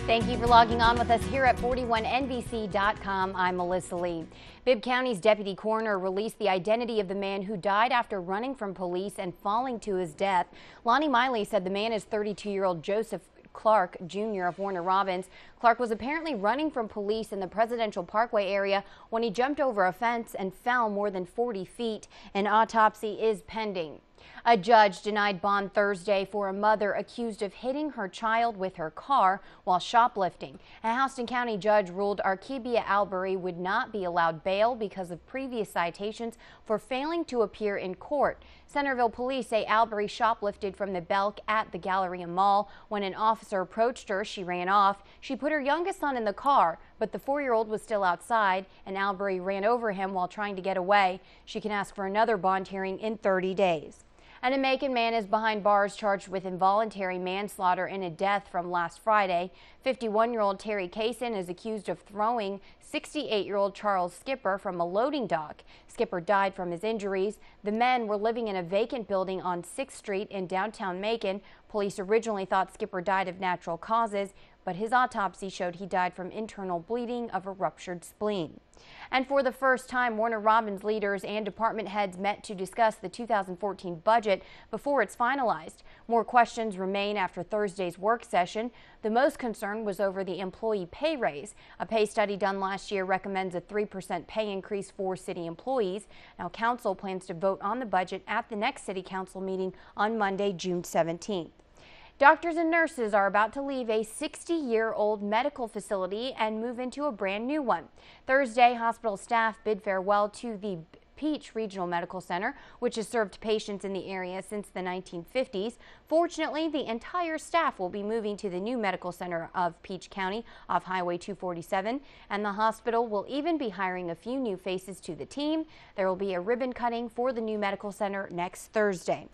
Thank you for logging on with us here at 41NBC.com. I'm Melissa Lee. Bibb County's deputy coroner released the identity of the man who died after running from police and falling to his death. Lonnie Miley said the man is 32-year-old Joseph Clark Jr. of Warner Robins. Clark was apparently running from police in the Presidential Parkway area when he jumped over a fence and fell more than 40 feet. An autopsy is pending. A judge denied bond Thursday for a mother accused of hitting her child with her car while shoplifting. A Houston County judge ruled Archibia Albury would not be allowed bail because of previous citations for failing to appear in court. Centerville police say Albury shoplifted from the Belk at the Galleria Mall. When an officer approached her, she ran off. She put her youngest son in the car, but the 4-year-old was still outside, and Albury ran over him while trying to get away. She can ask for another bond hearing in 30 days. And a Macon man is behind bars charged with involuntary manslaughter in a death from last Friday. 51-year-old Terry Kaysen is accused of throwing 68-year-old Charles Skipper from a loading dock. Skipper died from his injuries. The men were living in a vacant building on 6th Street in downtown Macon. Police originally thought Skipper died of natural causes, but his autopsy showed he died from internal bleeding of a ruptured spleen. And for the first time, Warner Robins leaders and department heads met to discuss the 2014 budget before it's finalized. More questions remain after Thursday's work session. The most concern was over the employee pay raise. A pay study done last year recommends a 3% pay increase for city employees. Now, council plans to vote on the budget at the next city council meeting on Monday, June 17th. Doctors and nurses are about to leave a 60-year-old medical facility and move into a brand new one. Thursday, hospital staff bid farewell to the Peach Regional Medical Center, which has served patients in the area since the 1950s. Fortunately, the entire staff will be moving to the new medical center of Peach County off Highway 247, and the hospital will even be hiring a few new faces to the team. There will be a ribbon cutting for the new medical center next Thursday.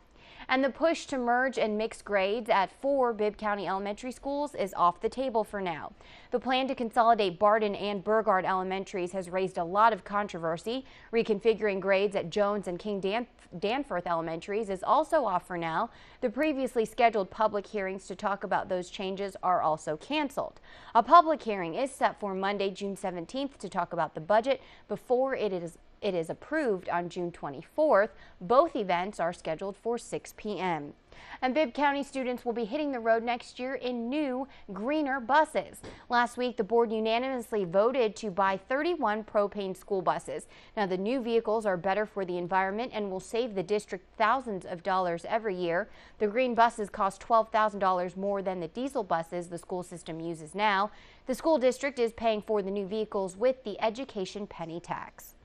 And the push to merge and mix grades at 4 Bibb County elementary schools is off the table for now. The plan to consolidate Barden and Burgard elementaries has raised a lot of controversy. Reconfiguring grades at Jones and King Danforth elementaries is also off for now. The previously scheduled public hearings to talk about those changes are also canceled. A public hearing is set for Monday, June 17th to talk about the budget before it is approved on June 24th. Both events are scheduled for 6 p.m. And Bibb County students will be hitting the road next year in new, greener buses. Last week, the board unanimously voted to buy 31 propane school buses. Now, the new vehicles are better for the environment and will save the district thousands of dollars every year. The green buses cost $12,000 more than the diesel buses the school system uses now. The school district is paying for the new vehicles with the education penny tax.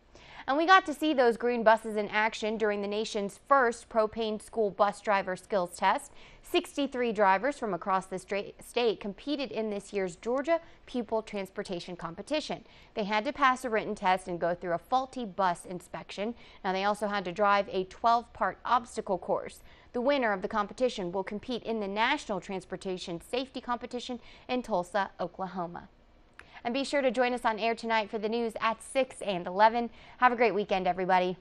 And we got to see those green buses in action during the nation's first propane school bus driver skills test. 63 drivers from across the state competed in this year's Georgia Pupil Transportation Competition. They had to pass a written test and go through a faulty bus inspection. Now, they also had to drive a 12-part obstacle course. The winner of the competition will compete in the National Transportation Safety Competition in Tulsa, Oklahoma. And be sure to join us on air tonight for the news at 6 and 11. Have a great weekend, everybody.